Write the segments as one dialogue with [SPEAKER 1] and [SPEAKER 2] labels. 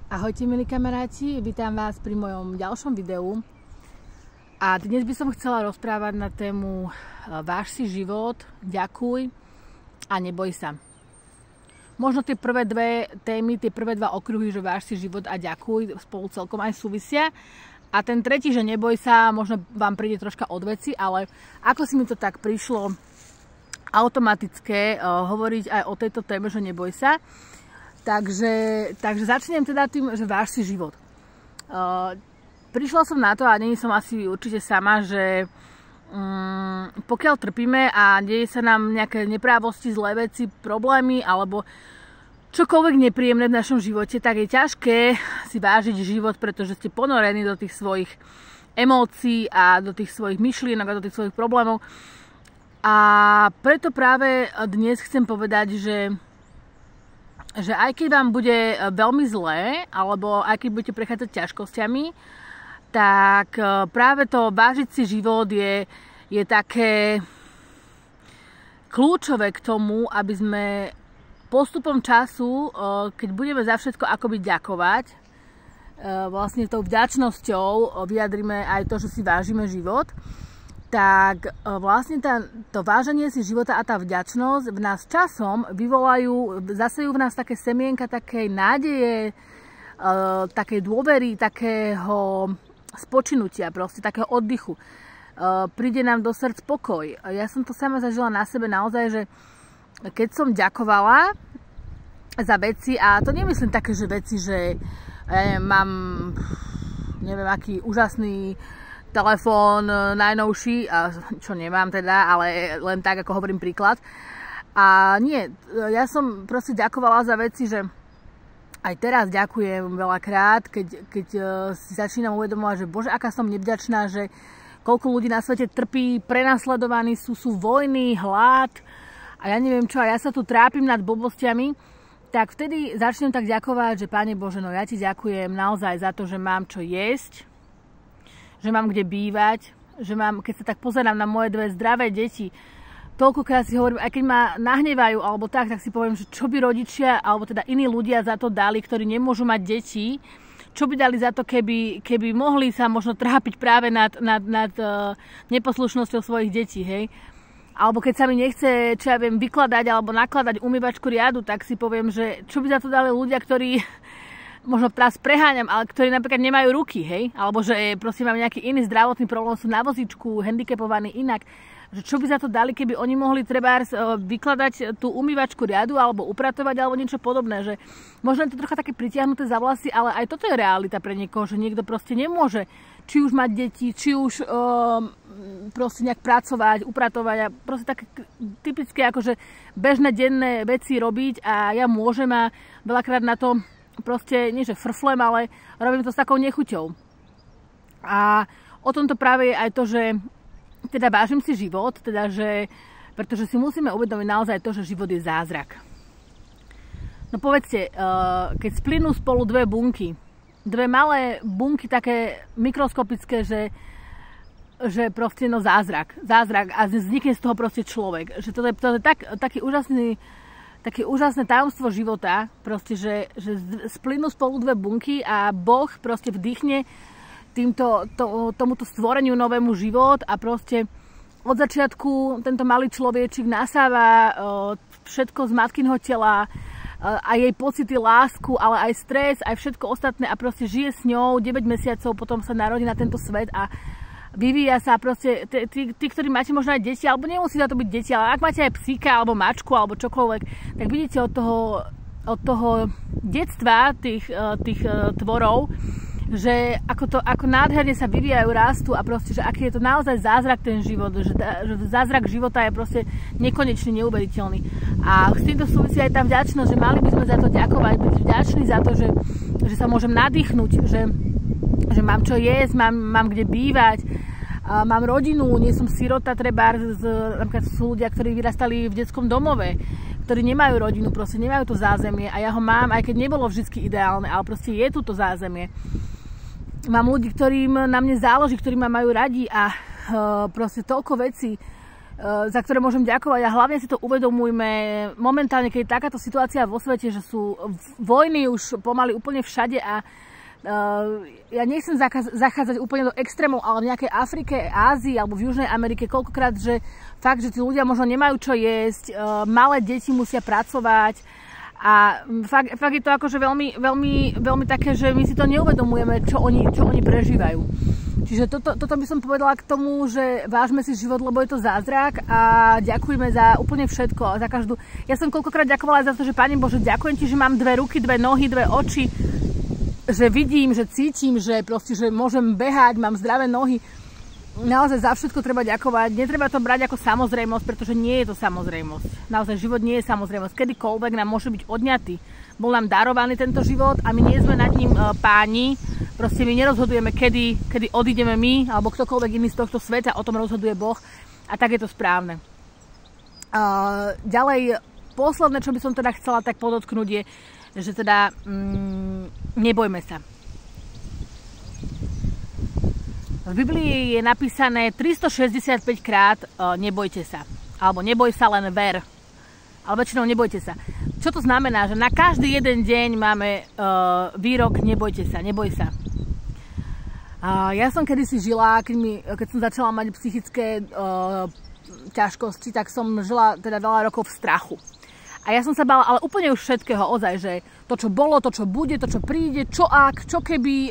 [SPEAKER 1] Ahojte milí kamaráti, vítam vás pri mojom ďalšom videu. A dnes by som chcela rozprávať na tému Váž si život, ďakuj a neboj sa. Možno tie prvé dve témy, tie prvé dva okruhy, že váž si život a ďakuj, spolu celkom aj súvisia. A ten tretí, že neboj sa, možno vám príde troška od veci, ale ako si mi to tak prišlo automatické hovoriť aj o tejto téme, že neboj sa. Takže začnem teda tým, že váž si život. Prišla som na to, a nie som asi určite sama, že pokiaľ trpíme a deje sa nám nejaké neprávosti, zlé veci, problémy alebo čokoľvek nepríjemné v našom živote, tak je ťažké si vážiť život, pretože ste ponorení do tých svojich emócií a do tých svojich myšlienok a do tých svojich problémov. A preto práve dnes chcem povedať, že aj keď vám bude veľmi zlé, alebo aj keď budete prechádzať ťažkosťami, tak práve to vážiť si život je také kľúčové k tomu, aby sme postupom času, keď budeme za všetko akoby ďakovať, vlastne tou vďačnosťou vyjadrime aj to, že si vážime život, tak vlastne to váženie si života a tá vďačnosť v nás časom zasejú v nás také semienka takej nádeje, takej dôvery, takého spočinutia, proste takého oddychu. Príde nám do srdc pokoj. Ja som to sama zažila na sebe naozaj, že keď som ďakovala za veci, a to nemyslím také, že veci, že mám neviem aký úžasný telefón najnovší, čo nemám teda, ale len tak, ako hovorím príklad. A nie, ja som proste ďakovala za veci, že aj teraz ďakujem veľakrát, keď si začínam uvedomovať, že bože, aká som nevďačná, že koľko ľudí na svete trpí, prenasledovaní sú vojny, hlad a ja neviem čo, a ja sa tu trápim nad blbostiami, tak vtedy začnem tak ďakovať, že Pane Bože, no ja ti ďakujem naozaj za to, že mám čo jesť, že mám kde bývať, že mám, keď sa tak pozerám na moje dve zdravé deti, toľkokrát si hovorím, aj keď ma nahnevajú alebo tak si poviem, že čo by rodičia alebo teda iní ľudia za to dali, ktorí nemôžu mať deti, čo by dali za to, keby mohli sa možno trápiť práve nad neposlušnosťou svojich detí, hej. Alebo keď sa mi nechce, čo ja viem, vykladať alebo nakladať umývačku riadu, tak si poviem, že čo by za to dali ľudia, ktorí možno teraz preháňam, ale ktorí napríklad nemajú ruky, hej? Alebo že proste mám nejaký iný zdravotný problém, sú na vozíčku, handicapovaní inak. Že čo by za to dali, keby oni mohli trebárs vykladať tú umývačku riadu alebo upratovať alebo niečo podobné. Že možno je to trocha také pritiahnuté za vlasy, ale aj toto je realita pre niekoho, že niekto proste nemôže či už mať deti, či už proste nejak pracovať, upratovať a proste také typické akože bežné denné veci robiť a ja môžem a veľakrát na to proste, nie že frflem, ale robím to s takou nechuťou. A o tomto práve je aj to, že teda vážim si život, teda že, pretože si musíme uvedomiť naozaj to, že život je zázrak. No povedzte, keď splynú spolu dve bunky, dve malé bunky také mikroskopické, že proste no zázrak a vznikne z toho proste človek. Že to je také úžasné tajomstvo života, proste, že splynú spolu dve bunky a Boh proste vdýchne tomuto stvoreniu novému život a proste od začiatku tento malý človečik nasáva všetko z matkinho tela a jej pocity, lásku, ale aj stres, aj všetko ostatné a proste žije s ňou 9 mesiacov, potom sa narodí na tento svet a vyvíja sa proste, tí, ktorí máte možno aj deti, alebo nemusí to byť deti, ale ak máte aj psíka, alebo mačku, alebo čokoľvek, tak vidíte od toho detstva tých tvorov, že ako nádherne sa vyvíjajú, rastú a proste, že aký je to naozaj zázrak ten život, že zázrak života je proste nekonečný, neuveriteľný. A s týmto súvisí aj tá vďačnosť, že mali by sme za to ďakovať, byť vďační za to, že sa môžem nadýchnuť, že mám čo jesť, mám kde bývať, mám rodinu, nie som sirota, napríklad sú ľudia, ktorí vyrastali v detskom domove, ktorí nemajú rodinu, proste nemajú to zázemie a ja ho mám, aj keď nebolo vždy ideálne, ale proste je tu to zázemie. Mám ľudí, ktorým na mne záleží, ktorí ma majú radi a proste toľko vecí, za ktoré môžem ďakovať a hlavne si to uvedomujme momentálne, keď je takáto situácia vo svete, že sú vojny už pomaly úplne všade a ja nechcem zachádzať úplne do extrémov, ale v nejakej Afrike, Ázii alebo v Južnej Amerike koľkokrát, že fakt, že tí ľudia možno nemajú čo jesť, malé deti musia pracovať a fakt je to akože veľmi také, že my si to neuvedomujeme, čo oni prežívajú. Čiže toto by som povedala k tomu, že vážme si život, lebo je to zázrak a ďakujeme za úplne všetko, za každú. Ja som koľkokrát ďakovala za to, že Pane Bože, ďakujem Ti, že mám 2 ruky, 2 nohy, 2 oči, že vidím, že cítim, že proste, že môžem behať, mám zdravé nohy. Naozaj za všetko treba ďakovať. Netreba to brať ako samozrejmosť, pretože nie je to samozrejmosť. Naozaj život nie je samozrejmosť. Kedykoľvek nám môže byť odňatý. Bol nám darovaný tento život a my nie sme nad ním páni. Proste my nerozhodujeme, kedy odídeme my alebo ktokoľvek iný z tohto sveta, o tom rozhoduje Boh a tak je to správne. Ďalej, posledné, čo by som teda chcela tak podotknúť je, že teda nebojme sa. V Biblii je napísané 365 krát nebojte sa. Alebo neboj sa, len ver. Ale väčšinou nebojte sa. Čo to znamená? Že na každý jeden deň máme výrok nebojte sa, neboj sa. Ja som kedysi žila, keď som začala mať psychické ťažkosti, tak som žila teda veľa rokov v strachu. A ja som sa bála, ale úplne už všetkého, ozaj, že to, čo bolo, to, čo bude, to, čo príde, čo ak, čo keby,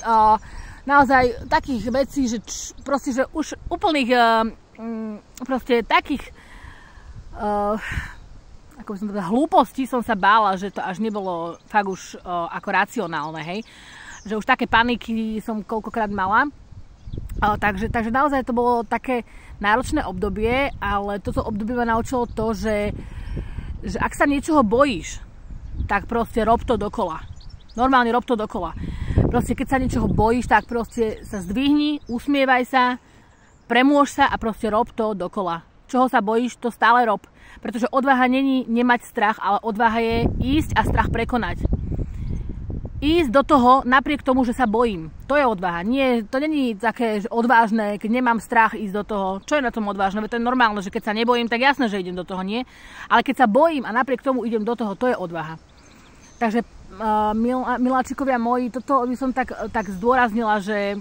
[SPEAKER 1] naozaj takých vecí, že proste, že už úplných proste takých ako by som povedala, hlúpostí som sa bála, že to až nebolo fakt už ako racionálne, hej. Že už také paniky som koľkokrát mala. Takže naozaj to bolo také náročné obdobie, ale toto obdobie ma naučilo to, že ak sa niečoho bojíš, tak proste rob to dokola. Normálne rob to dokola. Proste keď sa niečoho bojíš, tak proste sa zdvihni, usmievaj sa, premôž sa a proste rob to dokola. Čoho sa bojíš, to stále rob. Pretože odvaha není nemať strach, ale odvaha je ísť a strach prekonať. Ísť do toho napriek tomu, že sa bojím. To je odvaha. Nie, to není také odvážne, keď nemám strach ísť do toho. Čo je na tom odvážne? To je normálne, že keď sa nebojím, tak jasné, že idem do toho, nie? Ale keď sa bojím a napriek tomu idem do toho, to je odvaha. Takže miláčikovia moji, toto by som tak zdôraznila, že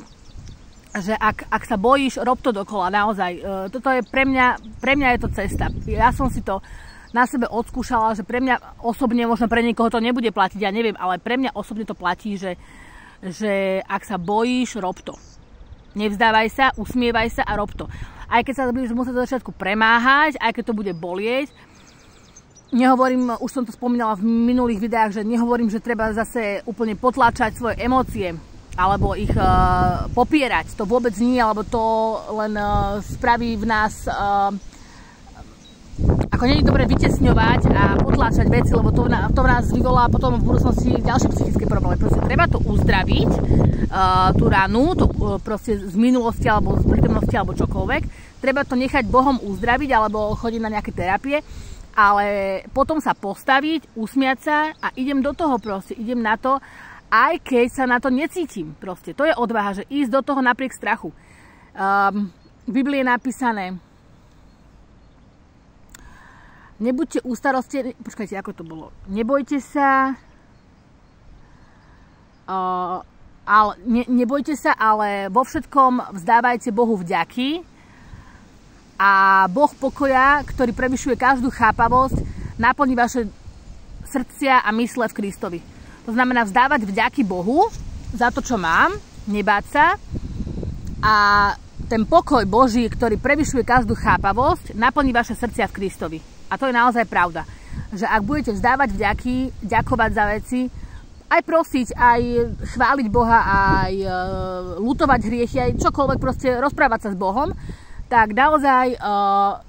[SPEAKER 1] ak sa bojíš, rob to dokola, naozaj. Toto je pre mňa je to cesta. Ja som si to na sebe odskúšala, že pre mňa osobne, možno pre niekoho to nebude platiť, ja neviem, ale pre mňa osobne to platí, že ak sa bojíš, rob to. Nevzdávaj sa, usmievaj sa a rob to. Aj keď sa budeš musieť do začiatku premáhať, aj keď to bude bolieť, nehovorím, už som to spomínala v minulých videách, že nehovorím, že treba zase úplne potláčať svoje emócie, alebo ich popierať. To vôbec nie, alebo to len spraví v nás ako nie je dobre vytesňovať a potláčať veci, lebo to v nás vyvolá potom v budúcnosti ďalšie psychické problémy. Proste treba to uzdraviť, tú ranu, to proste z minulosti alebo z prítomnosti alebo čokoľvek. Treba to nechať Bohom uzdraviť alebo chodiť na nejaké terapie, ale potom sa postaviť, usmiať sa a idem do toho proste, idem na to, aj keď sa na to necítim. Proste. To je odvaha, že ísť do toho napriek strachu. V Biblii je napísané, nebuďte ústarostení, počkajte, ako to bolo. Nebojte sa, nebojte sa, ale vo všetkom vzdávajte Bohu vďaky a Boh pokoja, ktorý prevyšuje každú chápavosť, naplní vaše srdcia a mysle v Kristovi. To znamená vzdávať vďaky Bohu za to, čo mám, nebáť sa a ten pokoj Boží, ktorý prevyšuje každú chápavosť, naplní vaše srdcia v Kristovi. A to je naozaj pravda. Že ak budete vzdávať vďaky, ďakovať za veci, aj prosiť, aj chváliť Boha, aj ľutovať hriechy, aj čokoľvek, proste rozprávať sa s Bohom, tak naozaj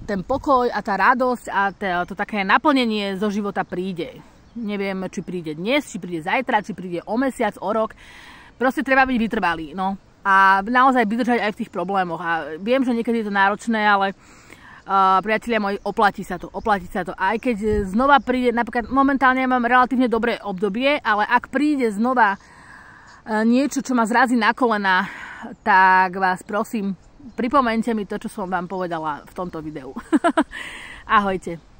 [SPEAKER 1] ten pokoj a tá radosť a to také naplnenie zo života príde. Neviem, či príde dnes, či príde zajtra, či príde o mesiac, o rok. Proste treba byť vytrvalý, no. A naozaj vydržať aj v tých problémoch. A viem, že niekedy je to náročné, ale priatelia moji, oplatí sa to. Aj keď znova príde, napríklad momentálne mám relatívne dobré obdobie, ale ak príde znova niečo, čo ma zrazí na kolena, tak vás prosím, pripomeňte mi to, čo som vám povedala v tomto videu. Ahojte.